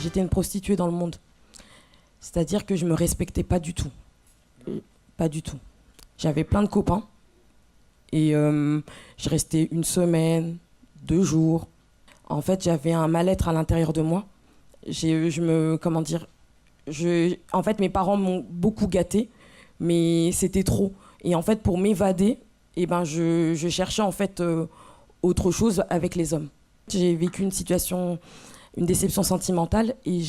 j'étais une prostituée dans le monde. C'est-à-dire que je me respectais pas du tout. Pas du tout. J'avais plein de copains. Et je restais 1 semaine, 2 jours. En fait, j'avais un mal-être à l'intérieur de moi. En fait, mes parents m'ont beaucoup gâtée, mais c'était trop. Et en fait, pour m'évader, je cherchais en fait autre chose avec les hommes. J'ai vécu une déception sentimentale et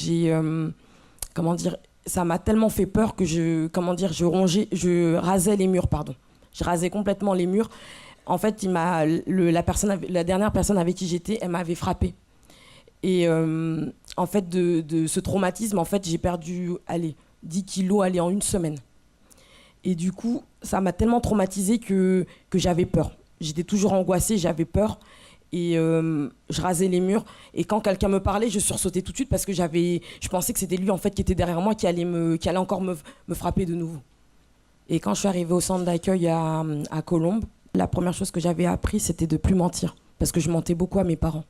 ça m'a tellement fait peur que je rasais les murs, pardon. Je rasais complètement les murs. En fait, la dernière personne avec qui j'étais, elle m'avait frappée. Et en fait, de ce traumatisme, en fait, j'ai perdu 10 kilos en 1 semaine. Et du coup, ça m'a tellement traumatisée que j'avais peur. J'étais toujours angoissée, j'avais peur. Et je rasais les murs. Et quand quelqu'un me parlait, je sursautais tout de suite parce que je pensais que c'était lui en fait qui était derrière moi, qui allait encore me frapper de nouveau. Et quand je suis arrivée au centre d'accueil à Colombes, la première chose que j'avais appris, c'était de plus mentir. Parce que je mentais beaucoup à mes parents.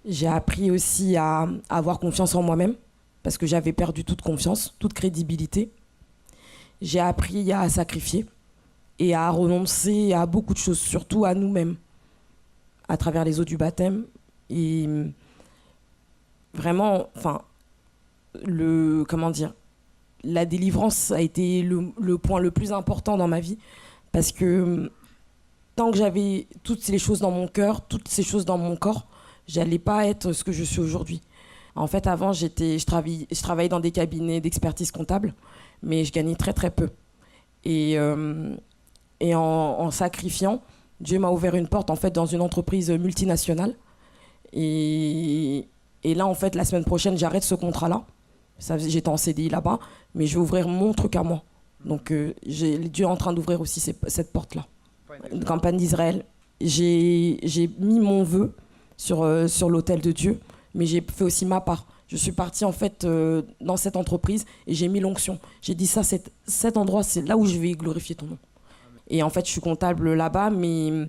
J'ai appris aussi à avoir confiance en moi-même, parce que j'avais perdu toute confiance, toute crédibilité. J'ai appris à sacrifier et à renoncer à beaucoup de choses, surtout à nous-mêmes, à travers les eaux du baptême. Et vraiment, la délivrance a été le point le plus important dans ma vie, parce que tant que j'avais toutes ces choses dans mon cœur, toutes ces choses dans mon corps, j'allais pas être ce que je suis aujourd'hui. En fait, avant, je travaillais dans des cabinets d'expertise comptable, mais je gagnais très très peu. Et en sacrifiant, Dieu m'a ouvert une porte en fait dans une entreprise multinationale. Et là, en fait, la semaine prochaine, j'arrête ce contrat-là. J'étais en CDI là-bas, mais je vais ouvrir mon truc à moi. Donc, Dieu est en train d'ouvrir aussi cette porte-là. Une campagne d'Israël. J'ai mis mon vœu sur l'autel de Dieu, mais j'ai fait aussi ma part. Je suis partie en fait dans cette entreprise et j'ai mis l'onction. J'ai dit ça, cet endroit, c'est là où je vais glorifier ton nom. Et en fait, je suis comptable là-bas, mais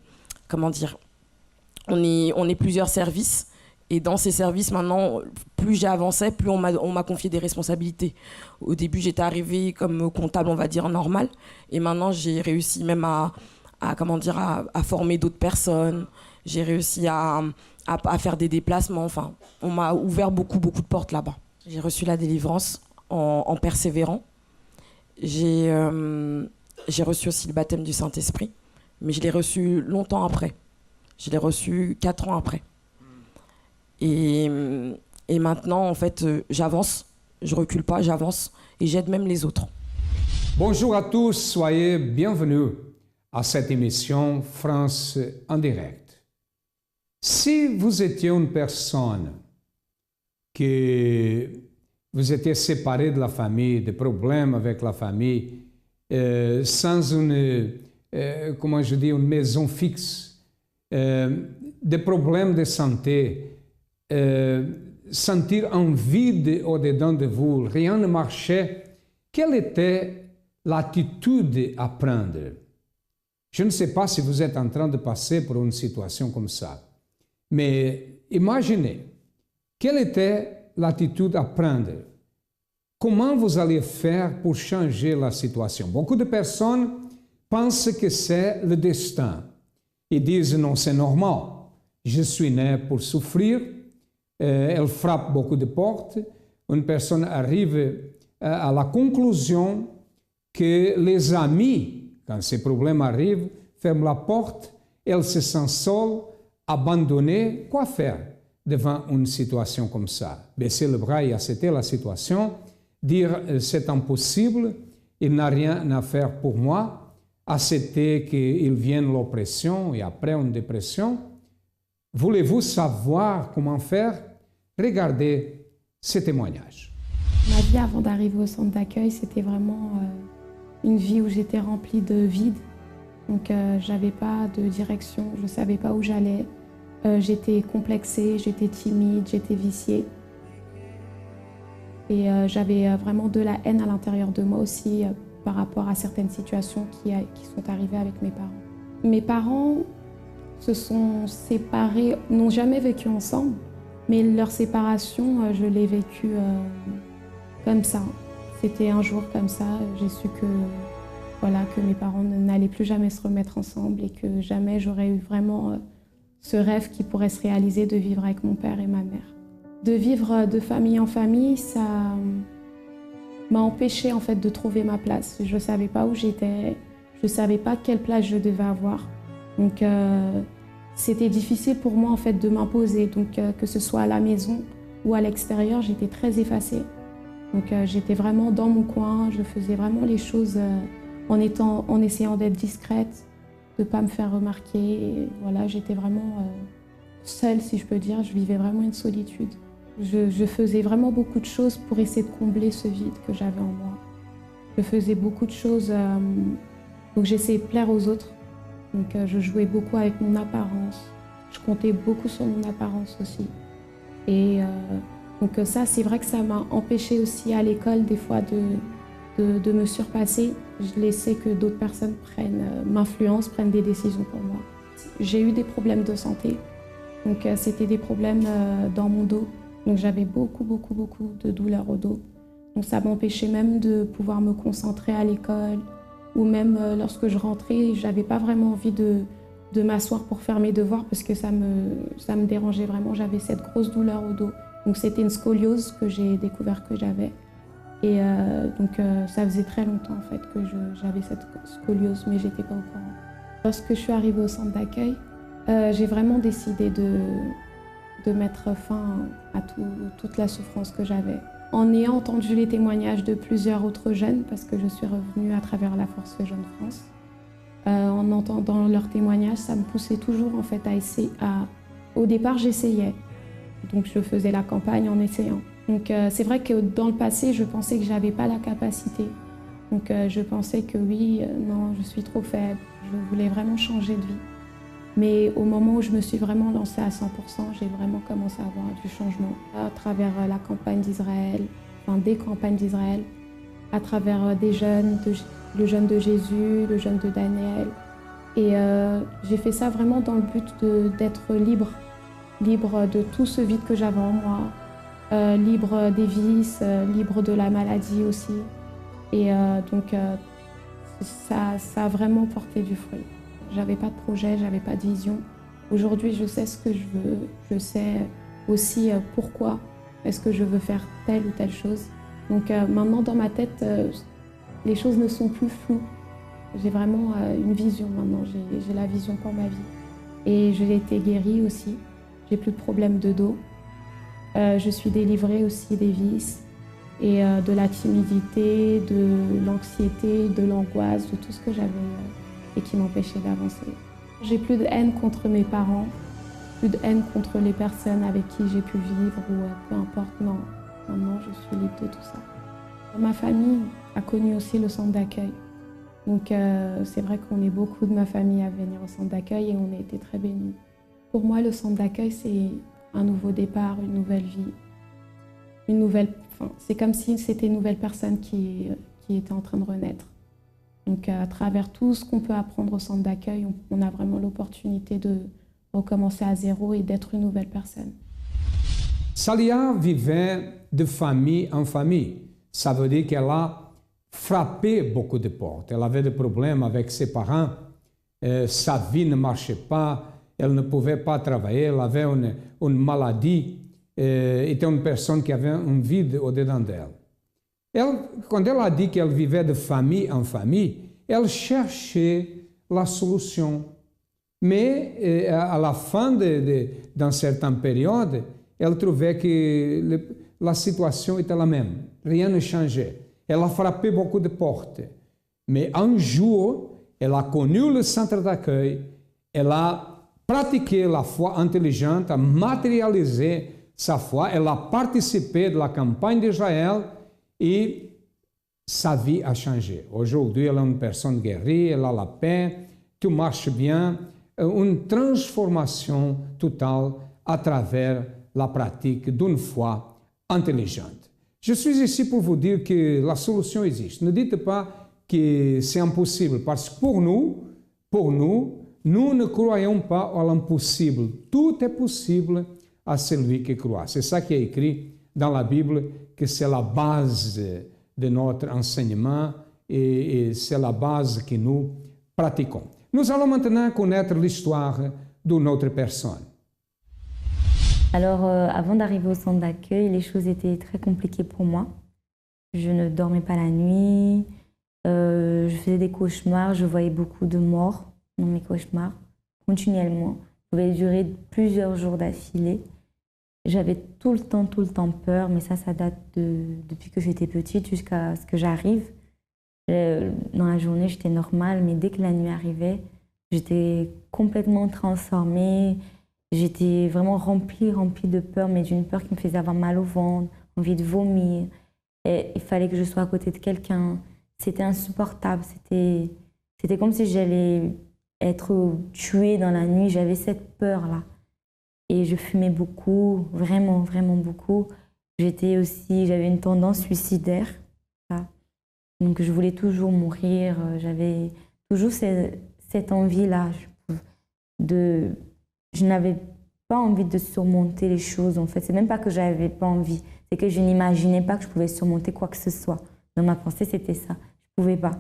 on est plusieurs services. Et dans ces services, maintenant, plus j'avançais, plus on m'a confié des responsabilités. Au début, j'étais arrivée comme comptable, on va dire, normal. Et maintenant, j'ai réussi même à former d'autres personnes. J'ai réussi à faire des déplacements. Enfin, on m'a ouvert beaucoup, beaucoup de portes là-bas. J'ai reçu la délivrance en persévérant. J'ai reçu aussi le baptême du Saint-Esprit, mais je l'ai reçu longtemps après. Je l'ai reçu 4 ans après. Et maintenant, en fait, j'avance. Je recule pas, j'avance. Et j'aide même les autres. Bonjour à tous, soyez bienvenus à cette émission France en direct. Si vous étiez une personne que vous étiez séparé de la famille, des problèmes avec la famille, sans une maison fixe, des problèmes de santé, sentir un vide au-dedans de vous, rien ne marchait, quelle était l'attitude à prendre? Je ne sais pas si vous êtes en train de passer por une situation comme ça, mais imaginez, quelle était l'attitude à prendre? Comment vous allez faire pour changer la situation? Beaucoup de personnes pensent que c'est le destin. Ils disent non, c'est normal, je suis né pour souffrir. Elle frappe beaucoup de portes. Une personne arrive à la conclusion que les amis, quand ces problèmes arrivent, ferment la porte, elle se sent seule, abandonnée. Quoi faire devant une situation comme ça? Baisser le bras et accepter la situation, dire c'est impossible, il n'a rien à faire pour moi, accepter qu'il vienne l'oppression et après une dépression. Voulez-vous savoir comment faire? Regardez ce témoignage. Ma vie avant d'arriver au centre d'accueil, c'était vraiment une vie où j'étais remplie de vide. Donc j'avais pas de direction, je savais pas où j'allais. J'étais complexée, j'étais timide, j'étais viciée. Et j'avais vraiment de la haine à l'intérieur de moi aussi par rapport à certaines situations qui sont arrivées avec mes parents. Mes parents se sont séparés, n'ont jamais vécu ensemble, Mais leur séparation, je l'ai vécue comme ça. C'était un jour comme ça, j'ai su que, voilà, que mes parents n'allaient plus jamais se remettre ensemble et que jamais j'aurais eu vraiment ce rêve qui pourrait se réaliser de vivre avec mon père et ma mère. De vivre de famille en famille, ça m'a empêchée en fait de trouver ma place. Je ne savais pas où j'étais, je ne savais pas quelle place je devais avoir. Donc c'était difficile pour moi en fait de m'imposer. Donc que ce soit à la maison ou à l'extérieur, j'étais très effacée. Donc j'étais vraiment dans mon coin, je faisais vraiment les choses en essayant d'être discrète, de ne pas me faire remarquer. Et voilà, j'étais vraiment seule, si je peux dire. Je vivais vraiment une solitude. Je faisais vraiment beaucoup de choses pour essayer de combler ce vide que j'avais en moi. Je faisais beaucoup de choses, donc j'essayais de plaire aux autres. Donc je jouais beaucoup avec mon apparence. Je comptais beaucoup sur mon apparence aussi. Et donc ça, c'est vrai que ça m'a empêchée aussi à l'école des fois de me surpasser. Je laissais que d'autres personnes m'influencent, prennent des décisions pour moi. J'ai eu des problèmes de santé. Donc c'était des problèmes dans mon dos. Donc j'avais beaucoup de douleurs au dos. Donc ça m'empêchait même de pouvoir me concentrer à l'école. Ou même lorsque je rentrais, je n'avais pas vraiment envie de m'asseoir pour faire mes devoirs parce que ça me dérangeait vraiment. J'avais cette grosse douleur au dos. Donc c'était une scoliose que j'ai découvert que j'avais. Et donc ça faisait très longtemps en fait que j'avais cette scoliose, mais j'étais pas au courant. Lorsque je suis arrivée au centre d'accueil, j'ai vraiment décidé de mettre fin à toute la souffrance que j'avais. En ayant entendu les témoignages de plusieurs autres jeunes, parce que je suis revenue à travers la Force Jeune France, en entendant leurs témoignages, ça me poussait toujours en fait à essayer. Au départ, j'essayais, donc je faisais la campagne en essayant. Donc c'est vrai que dans le passé, je pensais que j'avais pas la capacité. Donc je pensais que oui, non, je suis trop faible. Je voulais vraiment changer de vie. Mais au moment où je me suis vraiment lancée à 100%, j'ai vraiment commencé à avoir du changement à travers la campagne d'Israël, enfin des campagnes d'Israël, à travers des jeunes, le jeûne de Jésus, le jeûne de Daniel. Et j'ai fait ça vraiment dans le but d'être libre de tout ce vide que j'avais en moi, libre des vices, libre de la maladie aussi. Et donc ça a vraiment porté du fruit. J'avais pas de projet, j'avais pas de vision. Aujourd'hui, je sais ce que je veux. Je sais aussi pourquoi est-ce que je veux faire telle ou telle chose. Donc maintenant, dans ma tête, les choses ne sont plus floues. J'ai vraiment une vision maintenant. J'ai la vision pour ma vie. Et j'ai été guérie aussi. J'ai plus de problèmes de dos. Je suis délivrée aussi des vices et de la timidité, de l'anxiété, de l'angoisse, de tout ce que j'avais et qui m'empêchait d'avancer. J'ai plus de haine contre mes parents, plus de haine contre les personnes avec qui j'ai pu vivre ou peu importe, non. Maintenant, je suis libre de tout ça. Ma famille a connu aussi le centre d'accueil. Donc c'est vrai qu'on est beaucoup de ma famille à venir au centre d'accueil et on a été très bénis. Pour moi, le centre d'accueil, c'est un nouveau départ, une nouvelle vie. C'est comme si c'était une nouvelle personne qui était en train de renaître. Donc à travers tout ce qu'on peut apprendre au centre d'accueil, on a vraiment l'opportunité de recommencer à zéro et d'être une nouvelle personne. Salia vivait de famille en famille. Ça veut dire qu'elle a frappé beaucoup de portes. Elle avait des problèmes avec ses parents. Sa vie ne marchait pas. Elle ne pouvait pas travailler. Elle avait une maladie. Était une personne qui avait un vide au-dedans d'elle. Quand elle a dit qu'elle vivait de famille en famille, elle cherchait la solution. Mais à la fin d'une certaine période, elle trouvait que la situation était la même. Rien ne changeait. Elle a frappé beaucoup de portes. Mais un jour, elle a connu le centre d'accueil. Elle a pratiqué la foi intelligente, a matérialisé sa foi. Elle a participé de la campagne d'Israël. Et sa vie a changé. Aujourd'hui, elle est une personne guérie, elle a la paix, tout marche bien, une transformation totale à travers la pratique d'une foi intelligente. Je suis ici pour vous dire que la solution existe. Ne dites pas que c'est impossible, parce que pour nous, nous ne croyons pas à l'impossible. Tout est possible à celui qui croit. C'est ça qui est écrit dans la Bible, que c'est la base de notre enseignement et c'est la base que nous pratiquons. Nous allons maintenant connaître l'histoire de notre personne. Alors, avant d'arriver au centre d'accueil, les choses étaient très compliquées pour moi. Je ne dormais pas la nuit, je faisais des cauchemars, je voyais beaucoup de morts dans mes cauchemars, continuellement. Ça pouvait durer plusieurs jours d'affilée. J'avais tout le temps peur, mais ça date depuis que j'étais petite jusqu'à ce que j'arrive. Dans la journée, j'étais normale, mais dès que la nuit arrivait, j'étais complètement transformée. J'étais vraiment remplie de peur, mais d'une peur qui me faisait avoir mal au ventre, envie de vomir. Et il fallait que je sois à côté de quelqu'un. C'était insupportable. C'était comme si j'allais être tuée dans la nuit. J'avais cette peur-là. Et je fumais beaucoup, vraiment beaucoup. J'avais une tendance suicidaire. Donc je voulais toujours mourir. J'avais toujours cette envie-là. Je n'avais pas envie de surmonter les choses, en fait. C'est même pas que j'avais pas envie. C'est que je n'imaginais pas que je pouvais surmonter quoi que ce soit. Dans ma pensée, c'était ça. Je pouvais pas.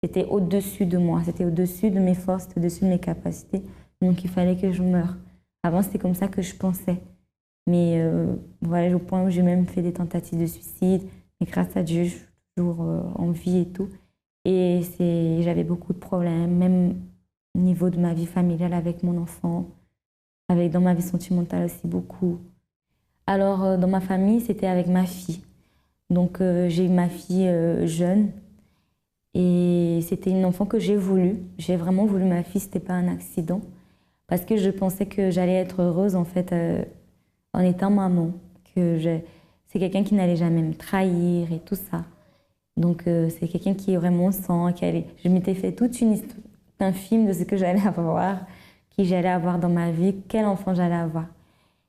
C'était au-dessus de moi. C'était au-dessus de mes forces, au-dessus de mes capacités. Donc il fallait que je meure. Avant, c'était comme ça que je pensais. Mais voilà, au point où j'ai même fait des tentatives de suicide. Mais grâce à Dieu, je suis toujours en vie et tout. Et j'avais beaucoup de problèmes, même au niveau de ma vie familiale avec mon enfant, dans ma vie sentimentale aussi beaucoup. Alors, dans ma famille, c'était avec ma fille. Donc, j'ai eu ma fille jeune. Et c'était une enfant que j'ai voulu. J'ai vraiment voulu ma fille, c'était pas un accident. Parce que je pensais que j'allais être heureuse, en fait, en étant maman. C'est quelqu'un qui n'allait jamais me trahir et tout ça. Donc, c'est quelqu'un qui aurait mon sang. Je m'étais fait toute un film de ce que j'allais avoir, qui j'allais avoir dans ma vie, quel enfant j'allais avoir.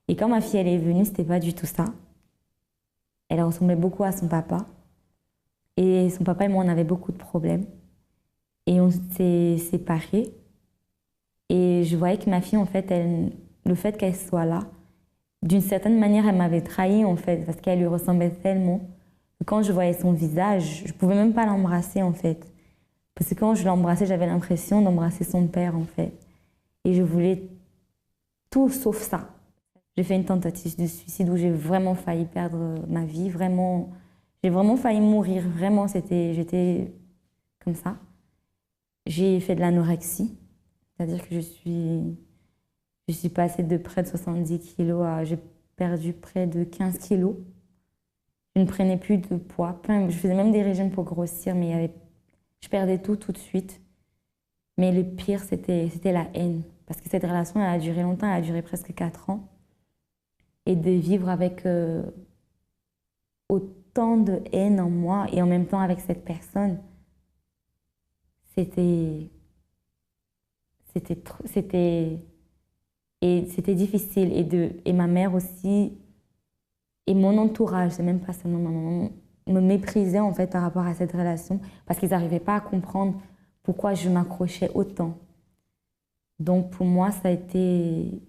Et quand ma fille elle est venue, c'était pas du tout ça. Elle ressemblait beaucoup à son papa. Et son papa et moi, on avait beaucoup de problèmes. Et on s'est séparés. Et je voyais que ma fille, en fait, le fait qu'elle soit là, d'une certaine manière, elle m'avait trahi, en fait, parce qu'elle lui ressemblait tellement. Quand je voyais son visage, je pouvais même pas l'embrasser, en fait. Parce que quand je l'embrassais, j'avais l'impression d'embrasser son père, en fait. Et je voulais tout sauf ça. J'ai fait une tentative de suicide où j'ai vraiment failli perdre ma vie, vraiment. J'ai vraiment failli mourir, vraiment, j'étais comme ça. J'ai fait de l'anorexie, c'est-à-dire que je suis passée de près de 70 kilos à... J'ai perdu près de 15 kilos. Je ne prenais plus de poids. Je faisais même des régimes pour grossir, mais je perdais tout de suite. Mais le pire, c'était la haine. Parce que cette relation, elle a duré longtemps, elle a duré presque 4 ans. Et de vivre avec autant de haine en moi et en même temps avec cette personne, c'était difficile. Et ma mère aussi, et mon entourage, c'est même pas seulement ma maman, me méprisait en fait par rapport à cette relation parce qu'ils n'arrivaient pas à comprendre pourquoi je m'accrochais autant. Donc pour moi, ça a été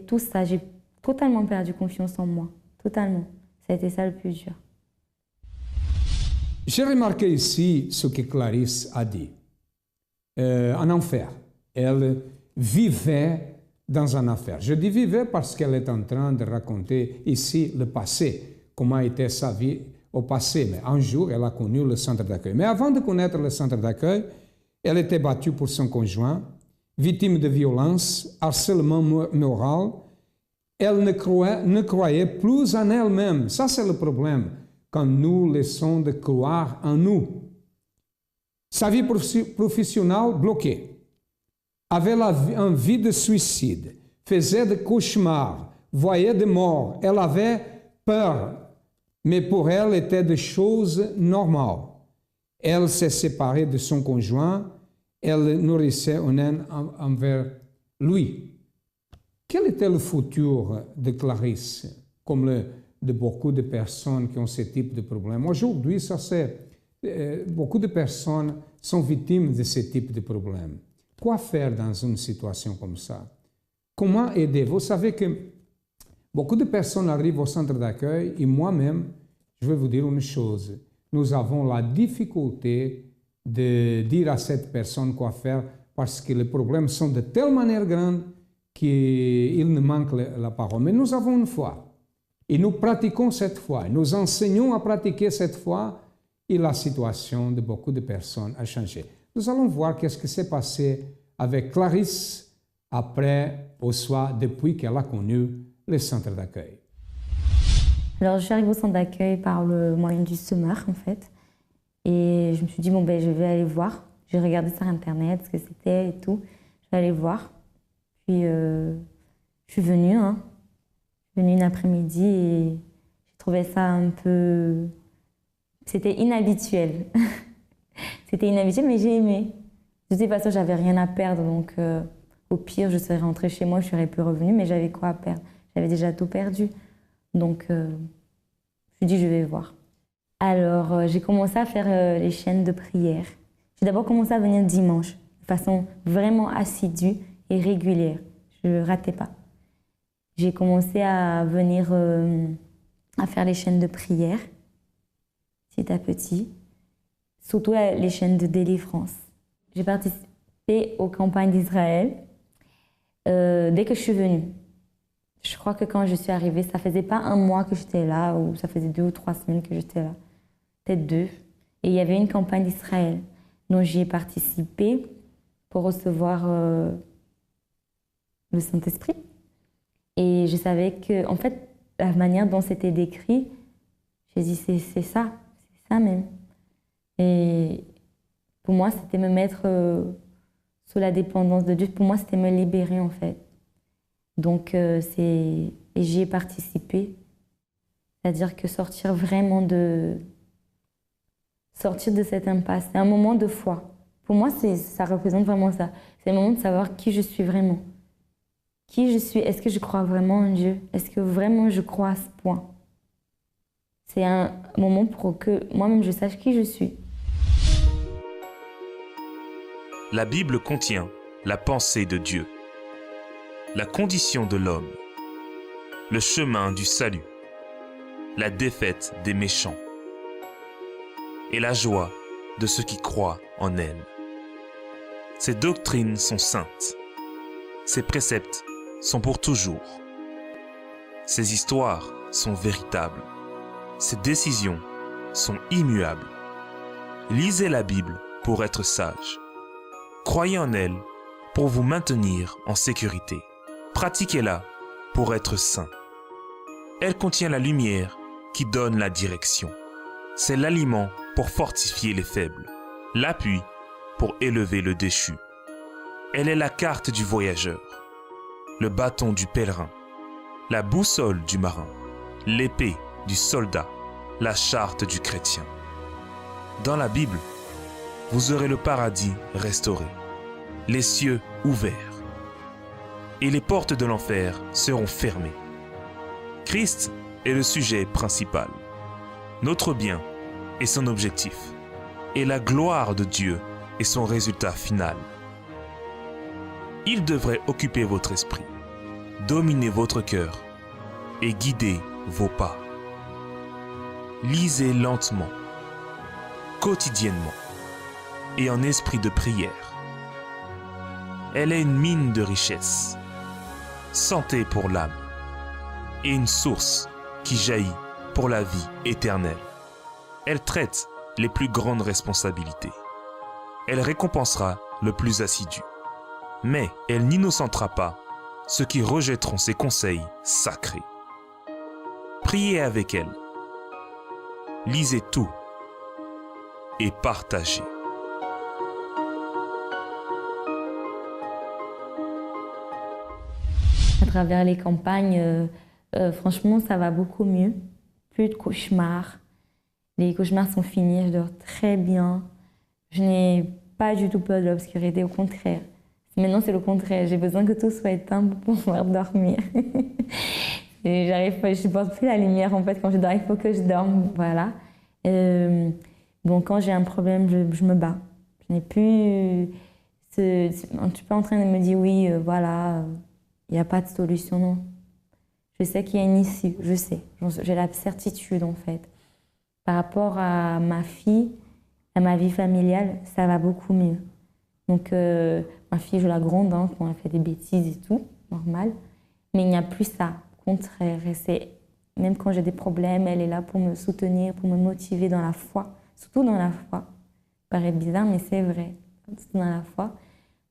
tout ça. J'ai totalement perdu confiance en moi, totalement. Ça a été ça le plus dur. J'ai remarqué ici ce que Clarisse a dit. En enfer, elle vivait dans un enfer. Je dis vivait parce qu'elle est en train de raconter ici le passé, comment était sa vie au passé. Mais un jour, elle a connu le centre d'accueil. Mais avant de connaître le centre d'accueil, elle était battue pour son conjoint, victime de violence, harcèlement moral. Elle ne croyait plus en elle-même. Ça, c'est le problème, quand nous laissons de croire en nous. Sa vie professionnelle bloquée. Avait envie de suicide, faisait des cauchemars, voyait des morts. Elle avait peur, mais pour elle, étaient des choses normales. Elle s'est séparée de son conjoint, elle nourrissait une haine envers lui. Quel était le futur de Clarisse, comme de beaucoup de personnes qui ont ce type de problème? Aujourd'hui, beaucoup de personnes sont victimes de ce type de problème. Quoi faire dans une situation comme ça? comment aider. Vous savez que beaucoup de personnes arrivent au centre d'accueil et moi-même, je vais vous dire une chose. Nous avons la difficulté de dire à cette personne quoi faire parce que les problèmes sont de telle manière grands qu'il nous manque la parole. Mais nous avons une foi et nous pratiquons cette foi. Nous enseignons à pratiquer cette foi et la situation de beaucoup de personnes a changé. Nous allons voir qu'est-ce qui s'est passé avec Clarisse après, au soir, depuis qu'elle a connu le centre d'accueil. Alors, je suis arrivée au centre d'accueil par le moyen du semeur, en fait. Et je me suis dit, bon, ben, je vais aller voir. J'ai regardé sur Internet ce que c'était et tout. Je vais aller voir. Puis, je suis venue, hein. Je suis venue une après-midi et j'ai trouvé ça un peu... C'était inhabituel. C'était inhabituel, mais j'ai aimé. De toute façon, j'avais rien à perdre, donc au pire, je serais rentrée chez moi, je serais plus revenue, mais j'avais quoi à perdre? J'avais déjà tout perdu. Donc, je me suis dit, je vais voir. Alors, j'ai commencé à faire les chaînes de prière. J'ai d'abord commencé à venir dimanche, de façon vraiment assidue et régulière. Je ne ratais pas. J'ai commencé à venir à faire les chaînes de prière, petit à petit, surtout les chaînes de délivrance. J'ai participé aux campagnes d'Israël dès que je suis venue. Je crois que quand je suis arrivée, ça faisait pas un mois que j'étais là, ou ça faisait 2 ou 3 semaines que j'étais là. Peut-être 2. Et il y avait une campagne d'Israël dont j'y ai participé pour recevoir le Saint-Esprit. Et je savais que, en fait, la manière dont c'était décrit, j'ai dit, c'est ça même. Et pour moi, c'était me mettre sous la dépendance de Dieu. Pour moi, c'était me libérer, en fait. Donc, et j'y ai participé. C'est-à-dire que sortir de cette impasse, c'est un moment de foi. Pour moi, ça représente vraiment ça. C'est le moment de savoir qui je suis vraiment. Qui je suis, est-ce que je crois vraiment en Dieu? Est-ce que vraiment je crois à ce point? C'est un moment pour que moi-même je sache qui je suis. La Bible contient la pensée de Dieu, la condition de l'homme, le chemin du salut, la défaite des méchants et la joie de ceux qui croient en elle. Ces doctrines sont saintes, ces préceptes sont pour toujours, ces histoires sont véritables, ces décisions sont immuables. Lisez la Bible pour être sage. Croyez en elle pour vous maintenir en sécurité. Pratiquez-la pour être saint. Elle contient la lumière qui donne la direction. C'est l'aliment pour fortifier les faibles, l'appui pour élever le déchu. Elle est la carte du voyageur, le bâton du pèlerin, la boussole du marin, l'épée du soldat, la charte du chrétien. Dans la Bible, vous aurez le paradis restauré, les cieux ouverts, et les portes de l'enfer seront fermées. Christ est le sujet principal, notre bien est son objectif, et la gloire de Dieu est son résultat final. Il devrait occuper votre esprit, dominer votre cœur et guider vos pas. Lisez lentement, quotidiennement et en esprit de prière. Elle est une mine de richesse, santé pour l'âme et une source qui jaillit pour la vie éternelle. Elle traite les plus grandes responsabilités. Elle récompensera le plus assidu. Mais elle n'innocentera pas ceux qui rejetteront ses conseils sacrés. Priez avec elle. Lisez tout et partagez. À travers les campagnes, franchement, ça va beaucoup mieux. Plus de cauchemars. Les cauchemars sont finis, je dors très bien. Je n'ai pas du tout peur de l'obscurité, au contraire. Maintenant, c'est le contraire. J'ai besoin que tout soit éteint pour pouvoir dormir. Je supporte plus la lumière, en fait. Quand je dors, il faut que je dorme. Voilà. Bon, quand j'ai un problème, je me bats. Je n'ai plus... Tu es pas en train de me dire, oui, voilà, Il n'y a pas de solution, non. Je sais qu'il y a une issue, je sais. J'ai la certitude, en fait. Par rapport à ma fille, à ma vie familiale, ça va beaucoup mieux. Donc, ma fille, je la gronde quand elle fait des bêtises et tout, normal. Mais il n'y a plus ça, au contraire. Et même quand j'ai des problèmes, elle est là pour me soutenir, pour me motiver dans la foi. Surtout dans la foi. Ça paraît bizarre, mais c'est vrai. Surtout dans la foi.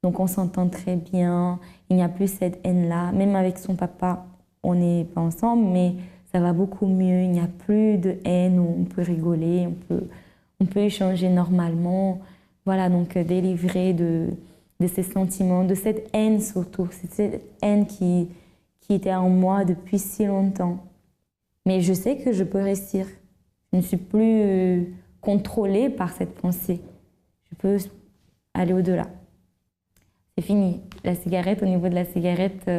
Donc, on s'entend très bien. Il n'y a plus cette haine-là. Même avec son papa, on n'est pas ensemble, mais ça va beaucoup mieux. Il n'y a plus de haine, on peut rigoler, on peut échanger normalement. Voilà, donc délivrer de ces sentiments, de cette haine surtout. C'est cette haine qui était en moi depuis si longtemps. Mais je sais que je peux réussir. Je ne suis plus contrôlée par cette pensée. Je peux aller au-delà. C'est fini. La cigarette, au niveau de la cigarette,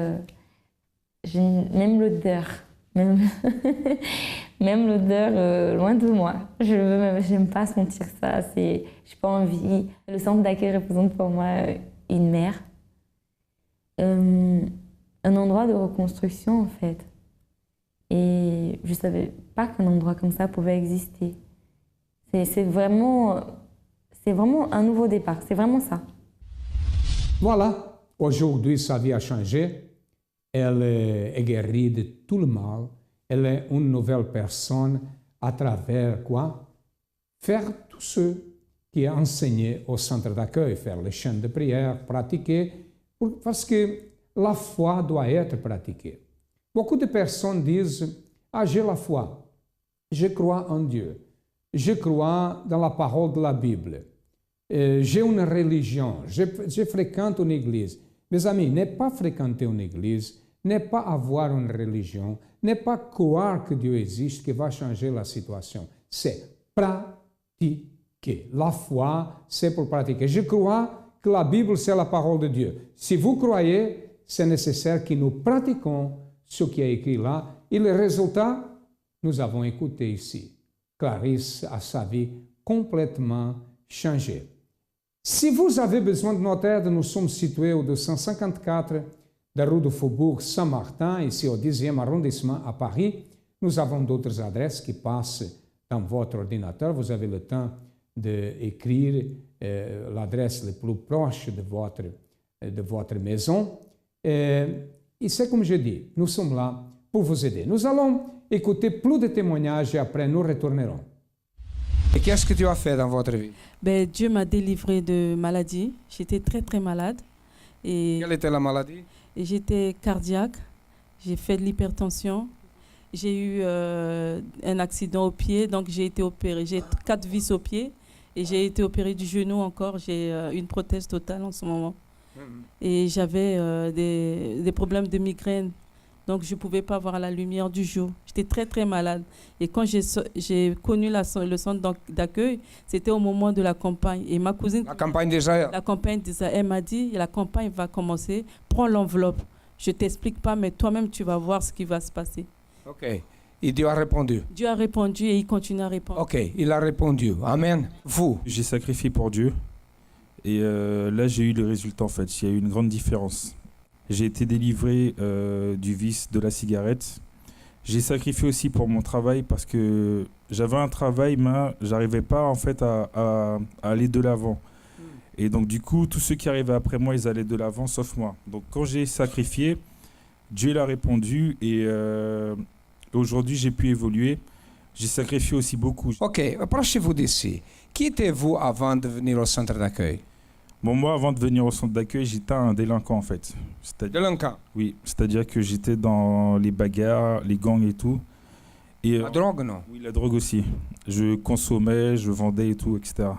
même l'odeur, même l'odeur, loin de moi. Je n'aime pas sentir ça. Je n'ai pas envie. Le centre d'accueil représente pour moi une mère. Un endroit de reconstruction, en fait. Et je ne savais pas qu'un endroit comme ça pouvait exister. C'est vraiment un nouveau départ. C'est vraiment ça. Voilà, aujourd'hui sa vie a changé. Elle est guérie de tout le mal. Elle est une nouvelle personne à travers quoi? Faire tout ce qui est enseigné au centre d'accueil, faire les chaînes de prière, pratiquer, parce que la foi doit être pratiquée. Beaucoup de personnes disent « Ah, j'ai la foi, je crois en Dieu, je crois dans la parole de la Bible, j'ai une religion, je fréquente une église. » Mes amis, n'est pas fréquenter une église, n'est pas avoir une religion, n'est pas croire que Dieu existe qui va changer la situation. C'est pratiquer. La foi, c'est pour pratiquer. Je crois que la Bible, c'est la parole de Dieu. Si vous croyez, c'est nécessaire que nous pratiquions ce qui est écrit là. Et le résultat, nous avons écouté ici. Clarisse a sa vie complètement changée. Si vous avez besoin de notre aide, nous sommes situés au 254 de rue du Faubourg Saint-Martin, ici au 10e arrondissement à Paris. Nous avons d'autres adresses qui passent dans votre ordinateur. Vous avez le temps d'écrire l'adresse la plus proche de votre maison. Et c'est comme je dis, nous sommes là pour vous aider. Nous allons écouter plus de témoignages et après nous retournerons. Et qu'est-ce que tu as fait dans votre vie? Dieu m'a délivré de maladie. J'étais très très malade. Quelle était la maladie? J'étais cardiaque. J'ai fait de l'hypertension. J'ai eu un accident au pied, donc j'ai été opérée. J'ai 4 vis au pied et j'ai été opérée du genou encore. J'ai une prothèse totale en ce moment. Et j'avais des problèmes de migraine. Donc, je ne pouvais pas voir la lumière du jour. J'étais très, très malade. Et quand j'ai connu le centre d'accueil, c'était au moment de la campagne. Et ma cousine... La campagne d'Israël. La campagne d'Israël, elle m'a dit, la campagne va commencer. Prends l'enveloppe. Je ne t'explique pas, mais toi-même, tu vas voir ce qui va se passer. OK. Et Dieu a répondu. Dieu a répondu et il continue à répondre. OK. Il a répondu. Amen. Vous? J'ai sacrifié pour Dieu. Et là, j'ai eu le résultat, en fait. Il y a eu une grande différence. J'ai été délivré du vice de la cigarette. J'ai sacrifié aussi pour mon travail parce que j'avais un travail, mais j'arrivais pas en fait à aller de l'avant. Et donc du coup, tous ceux qui arrivaient après moi, ils allaient de l'avant, sauf moi. Donc quand j'ai sacrifié, Dieu l'a répondu et aujourd'hui j'ai pu évoluer. J'ai sacrifié aussi beaucoup. Ok, approchez-vous d'ici. Qui étiez-vous avant de venir au centre d'accueil? Bon, moi, avant de venir au centre d'accueil, j'étais un délinquant, en fait. Délinquant? Oui, c'est-à-dire que j'étais dans les bagarres, les gangs et tout. Et, la drogue, non? Oui, la drogue aussi. Je consommais, je vendais et tout, etc.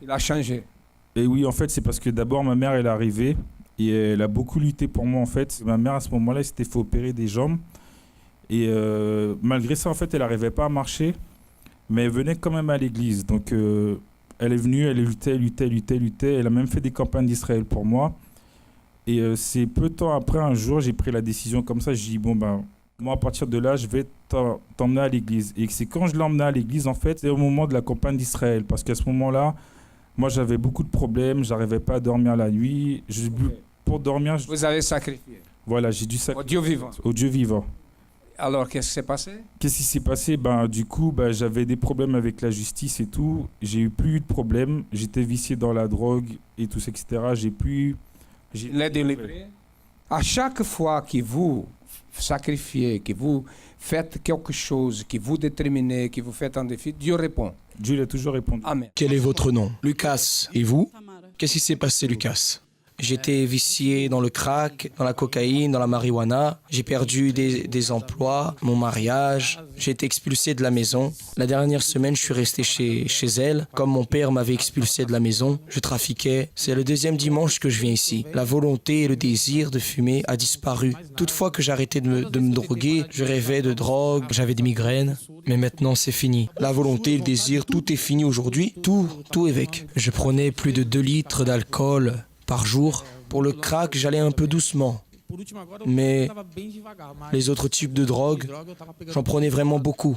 Il a changé? Et oui, en fait, c'est parce que d'abord, ma mère, elle est arrivée et elle a beaucoup lutté pour moi, en fait. Ma mère, à ce moment-là, elle s'était fait opérer des jambes. Et malgré ça, en fait, elle n'arrivait pas à marcher, mais elle venait quand même à l'église. Donc... elle est venue, elle luttait. Elle a même fait des campagnes d'Israël pour moi. Et c'est peu de temps après, un jour, j'ai pris la décision comme ça. J'ai dit, bon, ben, moi, à partir de là, je vais t'emmener à l'église. Et c'est quand je l'ai emmené à l'église, en fait, c'est au moment de la campagne d'Israël. Parce qu'à ce moment-là, moi, j'avais beaucoup de problèmes. Je n'arrivais pas à dormir la nuit. pour dormir, Vous avez sacrifié voilà, j'ai dû au sacrifier Dieu vivant. au Dieu vivant. Alors, qu'est-ce qui s'est passé? Qu'est-ce qui s'est passé? Du coup, j'avais des problèmes avec la justice et tout. J'ai eu plus de problèmes. J'étais vicié dans la drogue et tout ça, etc. Les délivrer. À chaque fois que vous sacrifiez, que vous faites quelque chose, que vous déterminez, que vous faites un défi, Dieu répond. Dieu il a toujours répondu. Amen. Quel est votre nom? Lucas. Et vous? Qu'est-ce qui s'est passé, Lucas? J'étais vicié dans le crack, dans la cocaïne, dans la marijuana. J'ai perdu des emplois, mon mariage. J'ai été expulsé de la maison. La dernière semaine, je suis resté chez elle. Comme mon père m'avait expulsé de la maison, je trafiquais. C'est le deuxième dimanche que je viens ici. La volonté et le désir de fumer a disparu. Toutefois que j'arrêtais de me droguer, je rêvais de drogue, j'avais des migraines. Mais maintenant, c'est fini. La volonté et le désir, tout est fini aujourd'hui. Tout est avec. Je prenais plus de 2 litres d'alcool par jour. Pour le crack, j'allais un peu doucement. Mais les autres types de drogue, j'en prenais vraiment beaucoup.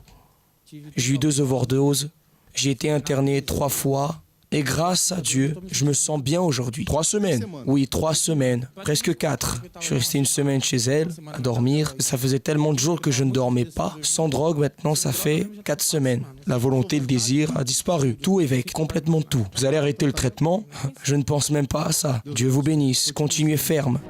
J'ai eu 2 overdoses. J'ai été interné 3 fois. Et grâce à Dieu, je me sens bien aujourd'hui. 3 semaines? Oui, 3 semaines. Presque 4. Je suis resté 1 semaine chez elle, à dormir. Ça faisait tellement de jours que je ne dormais pas. Sans drogue, maintenant, ça fait 4 semaines. La volonté, le désir a disparu. Tout est avec, complètement tout. Vous allez arrêter le traitement? Je ne pense même pas à ça. Dieu vous bénisse. Continuez ferme.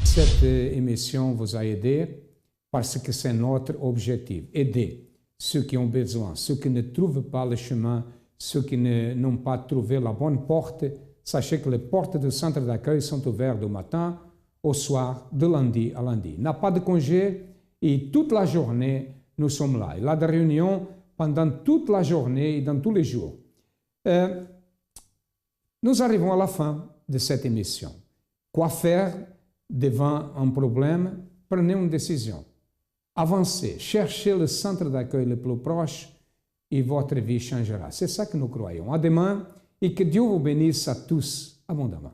Cette émission vous a aidé parce que c'est notre objectif, aider ceux qui ont besoin, ceux qui ne trouvent pas le chemin, ceux qui n'ont pas trouvé la bonne porte. Sachez que les portes du centre d'accueil sont ouvertes du matin au soir, de lundi à lundi. Il n'y a pas de congé et toute la journée, nous sommes là. Il y a des réunions pendant toute la journée et dans tous les jours. Nous arrivons à la fin de cette émission. Quoi faire devant un problème? Prenez une décision. Avancez, cherchez le centre d'accueil le plus proche et votre vie changera. C'est ça que nous croyons. À demain et que Dieu vous bénisse à tous abondamment.